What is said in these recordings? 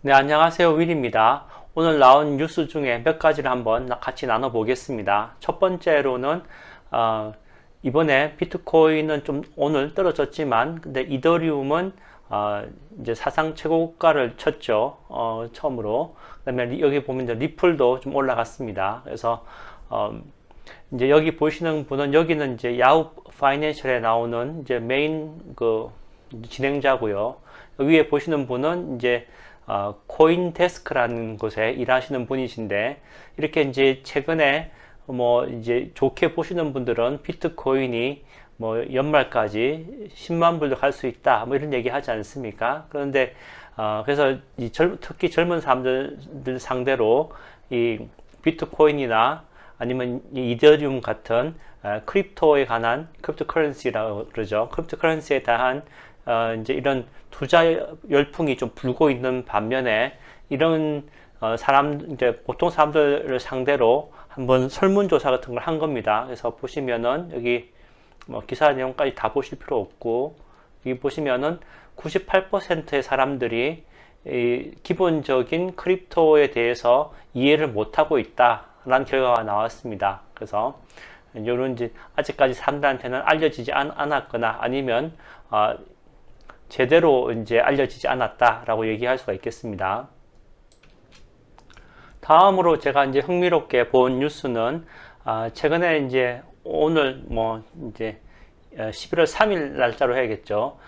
네, 안녕하세요. 윌입니다. 오늘 나온 뉴스 중에 몇 가지를 한번 같이 나눠보겠습니다. 첫 번째로는, 어, 이번에 비트코인은 좀 오늘 떨어졌지만, 근데 이더리움은, 이제 사상 최고가를 쳤죠. 처음으로. 그 다음에 여기 보면 이제 리플도 좀 올라갔습니다. 그래서, 어, 이제 여기 보시는 분은, 여기는 이제 야후 파이낸셜에 나오는 이제 메인 진행자고요. 위에 보시는 분은 이제 코인데스크라는 곳에 일하시는 분이신데, 이렇게 이제 최근에 뭐 이제 좋게 보시는 분들은 비트코인이 뭐 연말까지 10만 불도 갈 수 있다, 뭐 이런 얘기 하지 않습니까? 그런데 그래서 특히 젊은 사람들 상대로 이 비트코인이나 아니면 이 이더리움 같은 크립토에 관한 크립토커런시라고 그러죠. 크립토커런시에 대한 이제 이런 투자 열풍이 좀 불고 있는 반면에 이런 이제 보통 사람들을 상대로 한번 설문조사 같은 걸 한 겁니다. 그래서 보시면은 여기 뭐 기사 내용까지 다 보실 필요 없고, 여기 보시면은 98%의 사람들이 이 기본적인 크립토에 대해서 이해를 못하고 있다라는 결과가 나왔습니다. 그래서 이런 이제 아직까지 사람들한테는 알려지지 않았거나 아니면 제대로 이제 알려지지 않았다라고 얘기할 수가 있겠습니다. 다음으로 제가 이제 흥미롭게 본 뉴스는 최근에 이제 오늘 뭐 이제 11월 3일 날짜로 해야겠죠.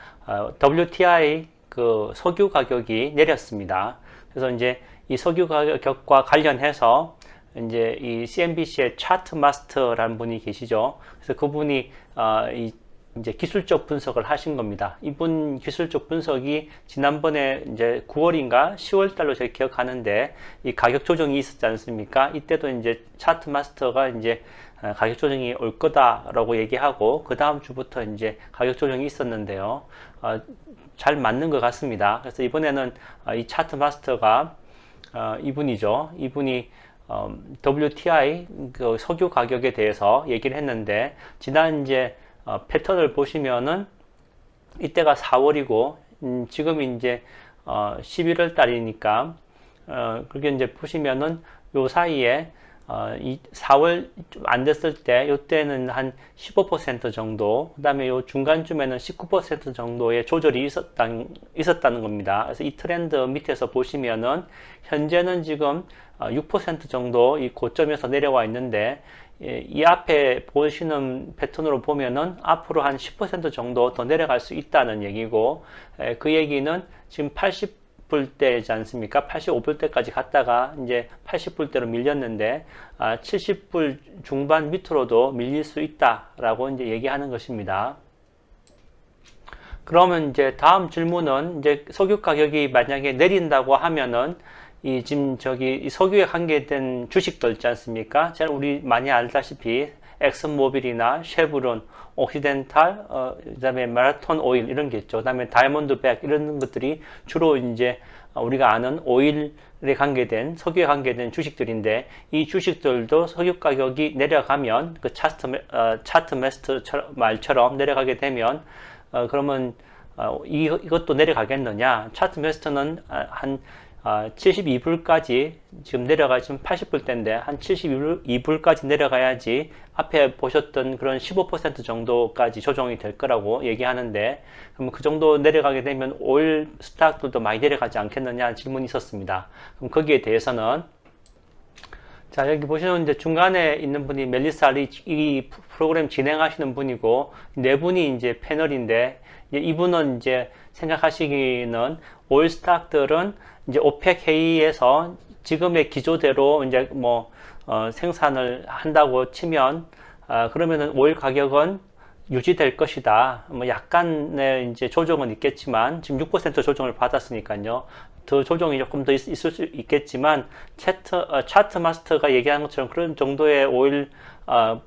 WTI 그 석유 가격이 내렸습니다. 그래서 이제 이 석유 가격과 관련해서 이제 이 CNBC의 차트 마스터라는 분이 계시죠. 그래서 그분이 이제 기술적 분석을 하신 겁니다. 이분 기술적 분석이 지난번에 이제 9월인가 10월 달로 제가 기억하는데 이 가격 조정이 있었지 않습니까? 이때도 이제 차트 마스터가 이제 가격 조정이 올 거다라고 얘기하고 그 다음 주부터 이제 가격 조정이 있었는데요. 잘 맞는 것 같습니다. 그래서 이번에는 이 차트 마스터가 이분이죠. 이분이 WTI 그 석유 가격에 대해서 얘기를 했는데, 지난 이제 패턴을 보시면은 이때가 4월이고 지금 이제 11월 달이니까 그게 이제 보시면은 요 사이에 이 4월 좀 안 됐을 때 요때는 한 15% 정도, 그 다음에 요 중간쯤에는 19% 정도의 조절이 있었다는 겁니다. 그래서 이 트렌드 밑에서 보시면은 현재는 지금 6% 정도 이 고점에서 내려와 있는데, 이 앞에 보시는 패턴으로 보면은 앞으로 한 10% 정도 더 내려갈 수 있다는 얘기고, 그 얘기는 지금 80불대지 않습니까? 85불대까지 갔다가 이제 80불대로 밀렸는데 70불 중반 밑으로도 밀릴 수 있다라고 이제 얘기하는 것입니다. 그러면 이제 다음 질문은, 이제 석유 가격이 만약에 내린다고 하면은 이 지금 저기 이 석유에 관계된 주식들 있지 않습니까? 잘 우리 많이 알다시피 엑슨모빌이나 쉐브론, 옥시덴탈, 그다음에 마라톤 오일 이런 게 있죠. 그다음에 다이몬드백 이런 것들이 주로 이제 우리가 아는 오일에 관계된, 석유에 관계된 주식들인데, 이 주식들도 석유 가격이 내려가면 그 차트 매스터 말처럼 내려가게 되면 그러면 이것도 내려가겠느냐? 차트 매스터는 한 72불까지 지금 지금 80불대인데 한 72불까지 내려가야지 앞에 보셨던 그런 15% 정도까지 조정이 될 거라고 얘기하는데, 그럼 그 정도 내려가게 되면 오일 스탁들도 많이 내려가지 않겠느냐 질문이 있었습니다. 그럼 거기에 대해서는, 자, 여기 보시면 이제 중간에 있는 분이 멜리사 리치, 이 프로그램 진행하시는 분이고, 네 분이 이제 패널인데, 이분은 이제 생각하시기는 오일 스탁들은 이제 오펙 회의에서 지금의 기조대로 이제 뭐 생산을 한다고 치면 그러면은 오일 가격은 유지될 것이다. 뭐 약간의 이제 조정은 있겠지만 지금 6% 조정을 받았으니까요. 더 조정이 조금 더 있을 수 있겠지만 차트 마스터가 얘기하는 것처럼 그런 정도의 오일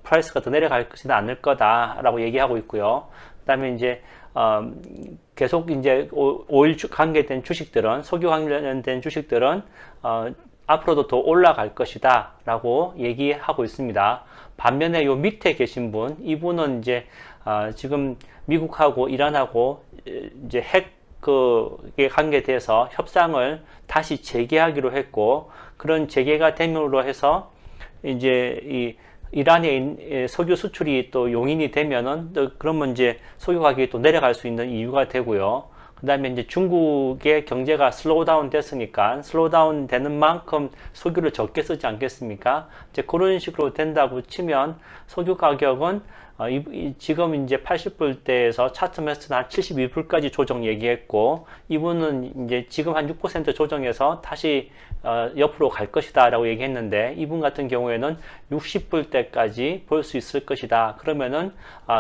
프라이스가 더 내려갈 것이는 않을 거다라고 얘기하고 있고요. 그다음에 이제 계속 이제 오일 관계된 주식들은, 석유 관련된 주식들은 앞으로도 더 올라갈 것이다 라고 얘기하고 있습니다. 반면에 요 밑에 계신 분, 이분은 이제 지금 미국하고 이란하고 이제 핵 그에 관계돼서 협상을 다시 재개하기로 했고, 그런 재개가 됨으로 해서 이제 이 이란의 석유 수출이 또 용인이 되면은 또 그러면 이제 석유 가격이 또 내려갈 수 있는 이유가 되고요. 그 다음에 이제 중국의 경제가 슬로우다운 됐으니까 슬로우다운 되는 만큼 석유를 적게 쓰지 않겠습니까? 이제 그런 식으로 된다고 치면 석유 가격은 지금 이제 80불대에서 차트 매수는 한 72불까지 조정 얘기했고, 이분은 이제 지금 한 6% 조정해서 다시 옆으로 갈 것이다 라고 얘기했는데, 이분 같은 경우에는 60불대까지 볼 수 있을 것이다. 그러면은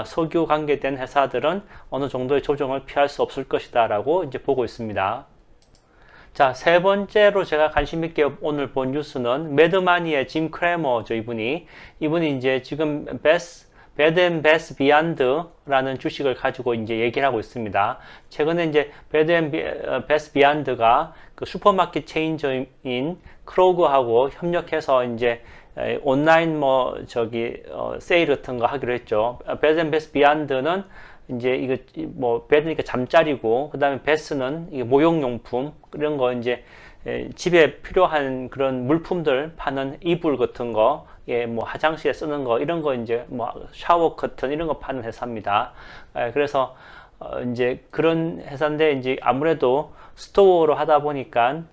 석유 관계된 회사들은 어느 정도의 조정을 피할 수 없을 것이다 라고 이제 보고 있습니다. 자, 세 번째로 제가 관심 있게 오늘 본 뉴스는 매드마니의 짐 크래머죠. 이분이 이제 지금 배드 앤 베스 비안드라는 주식을 가지고 이제 얘기를 하고 있습니다. 최근에 이제 배드 앤 베스 비안드가 그 슈퍼마켓 체인저인 크로그하고 협력해서 이제 온라인 세일 같은 거 하기로 했죠. 배드 앤 베스 비안드는 이제 이거 배드니까 잠자리고, 그 다음에 베스는 이게 모욕용품, 이런 거 이제 집에 필요한 그런 물품들 파는 이불 같은 거, 화장실에 쓰는 거, 이런 거 이제 샤워 커튼 이런 거 파는 회사입니다. 그래서 이제 그런 회사인데, 이제 아무래도 스토어로 하다 보니까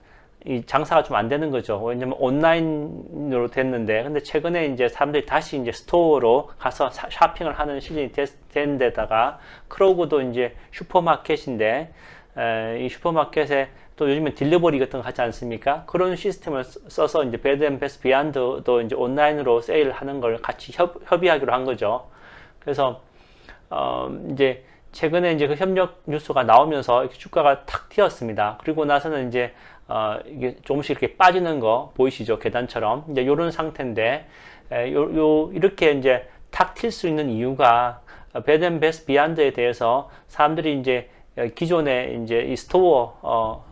이 장사가 좀 안 되는 거죠. 왜냐면 온라인으로 됐는데, 근데 최근에 이제 사람들이 다시 이제 스토어로 가서 쇼핑을 하는 시즌이 된 데다가, 크로그도 이제 슈퍼마켓인데, 이 슈퍼마켓에 또 요즘에 딜리버리 같은 거 하지 않습니까? 그런 시스템을 써서 이제 배드 앤 베스트 비안드도 이제 온라인으로 세일을 하는 걸 같이 협의하기로 한 거죠. 그래서 이제 최근에 이제 그 협력 뉴스가 나오면서 이렇게 주가가 탁 튀었습니다. 그리고 나서는 이제 이게 조금씩 이렇게 빠지는 거 보이시죠? 계단처럼 이제 이런 상태인데, 이렇게 이제 탁 튈 수 있는 이유가, 배드 앤 베스트 비안드에 대해서 사람들이 이제 기존에 이제 이 스토어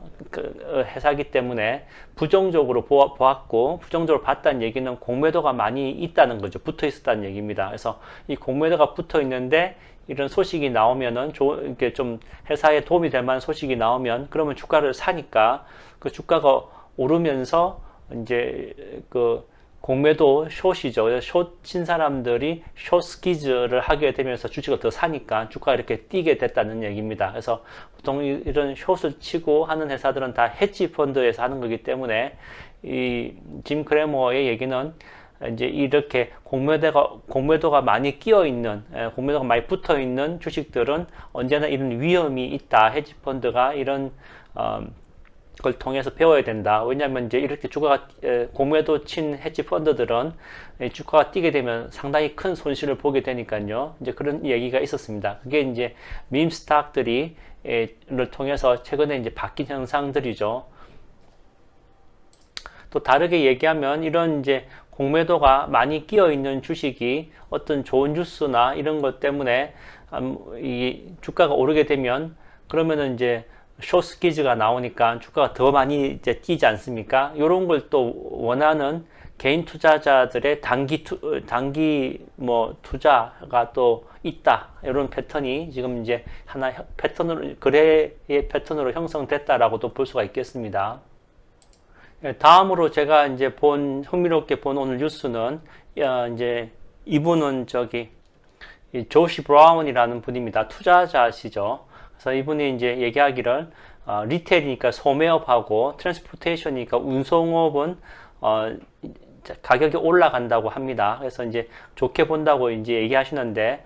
회사기 때문에 부정적으로 보았고, 부정적으로 봤다는 얘기는 공매도가 많이 있다는 거죠. 붙어 있었다는 얘기입니다. 그래서 이 공매도가 붙어 있는데 이런 소식이 나오면은 이렇게 좀 회사에 도움이 될 만한 소식이 나오면, 그러면 주가를 사니까 그 주가가 오르면서 이제 그 공매도 숏이죠. 숏친 사람들이 숏 스퀴즈를 하게 되면서 주식을 더 사니까 주가가 이렇게 뛰게 됐다는 얘기입니다. 그래서 보통 이런 숏을 치고 하는 회사들은 다 헤지 펀드에서 하는 거기 때문에, 이 짐 크래머의 얘기는 이제 이렇게 공매도가 많이 끼어 있는, 공매도가 많이 붙어 있는 주식들은 언제나 이런 위험이 있다. 헤지 펀드가 이런 그걸 통해서 배워야 된다. 왜냐하면 이제 이렇게 주가가 공매도 친 헤지 펀드들은 주가가 뛰게 되면 상당히 큰 손실을 보게 되니까요. 이제 그런 얘기가 있었습니다. 그게 이제 밈 스탁들이 를 통해서 최근에 이제 바뀐 현상들이죠. 또 다르게 얘기하면, 이런 이제 공매도가 많이 끼어 있는 주식이 어떤 좋은 뉴스나 이런 것 때문에 이 주가가 오르게 되면, 그러면은 이제 숏스퀴즈가 나오니까 주가가 더 많이 이제 뛰지 않습니까? 이런 걸 또 원하는 개인 투자자들의 단기 투자가 또 있다. 이런 패턴이 지금 이제 하나 거래의 패턴으로 형성됐다라고도 볼 수가 있겠습니다. 다음으로 제가 이제 흥미롭게 본 오늘 뉴스는, 이제 이분은 조시 브라운이라는 분입니다. 투자자시죠. 그래서 이분이 이제 얘기하기를, 리테일이니까 소매업하고 트랜스포테이션이니까 운송업은 가격이 올라간다고 합니다. 그래서 이제 좋게 본다고 이제 얘기하시는데,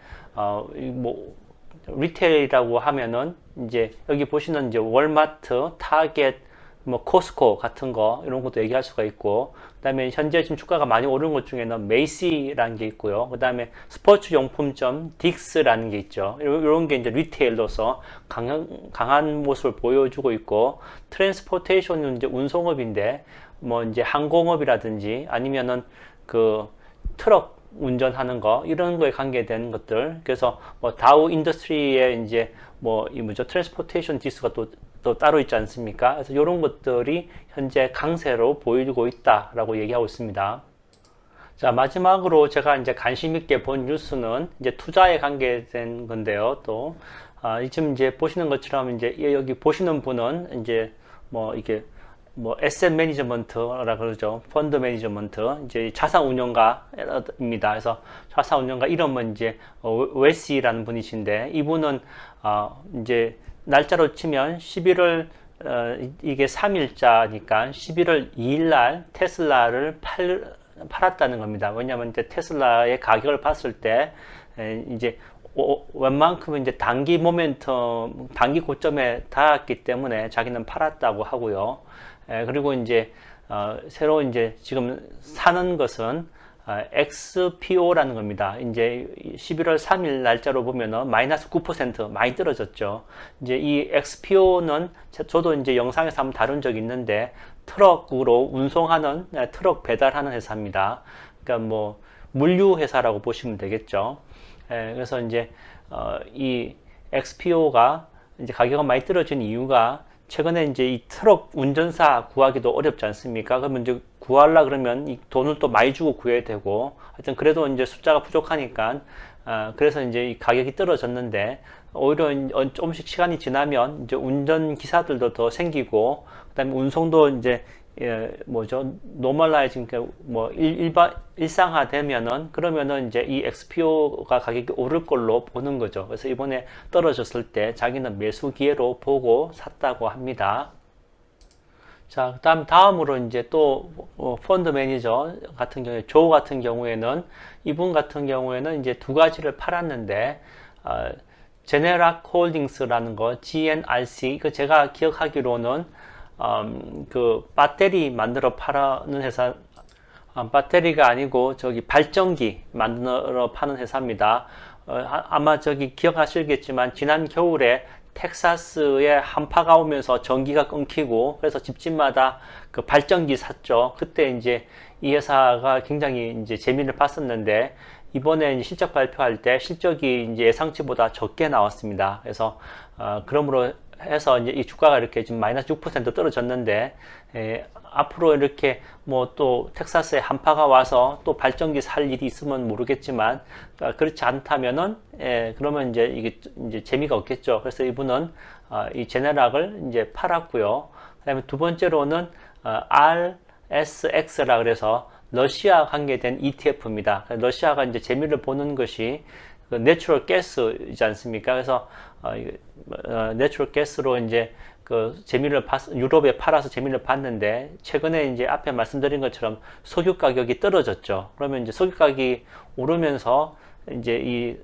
리테일이라고 하면은 이제 여기 보시는 이제 월마트, 타겟, 코스코 같은 거, 이런 것도 얘기할 수가 있고, 그 다음에 현재 지금 주가가 많이 오른 것 중에는 메이시라는 게 있고요. 그 다음에 스포츠 용품점 딕스라는 게 있죠. 이런 게 이제 리테일로서 강한 모습을 보여주고 있고, 트랜스포테이션은 이제 운송업인데, 이제 항공업이라든지 아니면은 그 트럭 운전하는 거, 이런 거에 관계된 것들. 그래서 다우 인더스트리에 이제 트랜스포테이션 지수가 또 따로 있지 않습니까? 그래서 이런 것들이 현재 강세로 보이고 있다라고 얘기하고 있습니다. 자, 마지막으로 제가 이제 관심 있게 본 뉴스는 이제 투자에 관계된 건데요. 또, 지금 이제 보시는 것처럼 이제 여기 보시는 분은 이제 뭐 이게 뭐 에셋 매니저먼트라 그러죠. 펀드 매니저먼트, 이제 자산 운용가입니다. 그래서 자산 운용가 이름은 이제 웨시라는 분이신데, 이분은 이제 날짜로 치면 11월 이게 3일자니까 11월 2일 날 테슬라를 팔았다는 겁니다. 왜냐하면 이제 테슬라의 가격을 봤을 때 이제 웬만큼은 이제 단기 모멘텀, 단기 고점에 닿았기 때문에 자기는 팔았다고 하고요. 그리고 이제 새로 이제 지금 사는 것은 XPO라는 겁니다. 이제 11월 3일 날짜로 보면은 마이너스 9% 많이 떨어졌죠. 이제 이 XPO는 저도 이제 영상에서 한번 다룬 적이 있는데 트럭으로 운송하는 트럭 배달하는 회사입니다. 그러니까 뭐 물류 회사라고 보시면 되겠죠. 그래서 이제 이 XPO가 이제 가격이 많이 떨어진 이유가 최근에 이제 이 트럭 운전사 구하기도 어렵지 않습니까? 그러면 이제 구하려 그러면 이 돈을 또 많이 주고 구해야 되고, 하여튼 그래도 이제 숫자가 부족하니까, 그래서 이제 이 가격이 떨어졌는데, 오히려 조금씩 시간이 지나면 이제 운전 기사들도 더 생기고, 그다음에 운송도 이제 노멀라이징, 뭐 일상화되면은, 그러면은 이제 이 XPO가 가격이 오를 걸로 보는 거죠. 그래서 이번에 떨어졌을 때 자기는 매수 기회로 보고 샀다고 합니다. 자, 다음으로 이제 또 펀드 매니저 같은 경우에 조 같은 경우에는, 이분 같은 경우에는 이제 두 가지를 팔았는데, 제네락 홀딩스라는 거, GNRC, 그 제가 기억하기로는 그 배터리 만들어 파는 회사, 배터리가 아니고 저기 발전기 만들어 파는 회사입니다. 아마 저기 기억하시겠지만 지난 겨울에 텍사스에 한파가 오면서 전기가 끊기고, 그래서 집집마다 그 발전기 샀죠. 그때 이제 이 회사가 굉장히 이제 재미를 봤었는데, 이번에 이제 실적 발표할 때 실적이 이제 예상치보다 적게 나왔습니다. 그래서 그러므로 해서 이제 이 주가가 이렇게 지금 마이너스 6% 떨어졌는데, 앞으로 이렇게 뭐 또 텍사스에 한파가 와서 또 발전기 살 일이 있으면 모르겠지만, 그렇지 않다면은, 그러면 이제 이게 이제 재미가 없겠죠. 그래서 이분은 이 제네락을 이제 팔았고요. 그다음에 두 번째로는 RSX라 그래서 러시아 관계된 ETF입니다. 러시아가 이제 재미를 보는 것이 그 내추럴 가스이지 않습니까? 그래서 내추럴 가스로 이제 그 재미를 유럽에 팔아서 재미를 봤는데, 최근에 이제 앞에 말씀드린 것처럼 석유 가격이 떨어졌죠. 그러면 이제 석유 가격이 오르면서 이제 이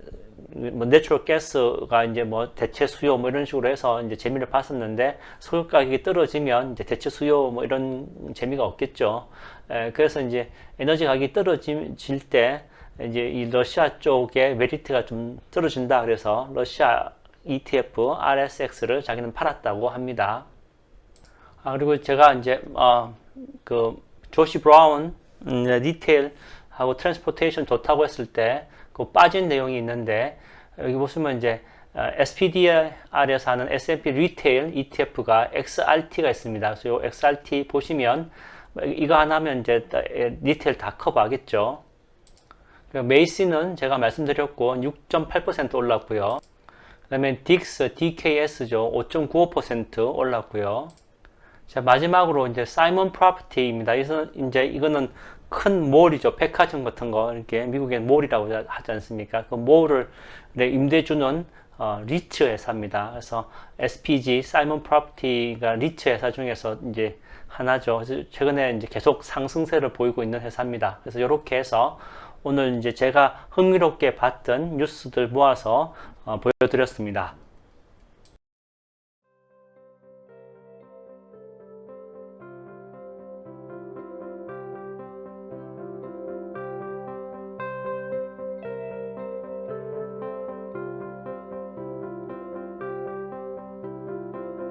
뭐 내추럴 가스가 이제 뭐 대체 수요 뭐 이런 식으로 해서 이제 재미를 봤었는데, 석유 가격이 떨어지면 이제 대체 수요 뭐 이런 재미가 없겠죠. 그래서 이제 에너지 가격이 떨어질 때 이제 이 러시아 쪽에 메리트가 좀 떨어진다. 그래서 러시아 ETF RSX를 자기는 팔았다고 합니다. 그리고 제가 이제 그 조시 브라운 리테일하고 트랜스포테이션 좋다고 했을 때 그 빠진 내용이 있는데, 여기 보시면 이제 SPDR에서 하는 S&P 리테일 ETF가 XRT가 있습니다. 그래서 이 XRT 보시면 이거 하나 하면 이제 리테일 다 커버하겠죠. 메이시는 제가 말씀드렸고 6.8% 올랐고요. 그 다음에 딕스, DKS죠. 5.95% 올랐고요. 자, 마지막으로 이제 사이먼 프로퍼티입니다. 이제 이거는 큰 몰이죠. 백화점 같은 거, 이렇게 미국엔 몰이라고 하지 않습니까? 그 몰을 임대주는 리츠 회사입니다. 그래서 SPG, 사이먼 프로퍼티가 리츠 회사 중에서 이제 하나죠. 그래서 최근에 이제 계속 상승세를 보이고 있는 회사입니다. 그래서 이렇게 해서 오늘 이제 제가 흥미롭게 봤던 뉴스들 모아서 보여드렸습니다.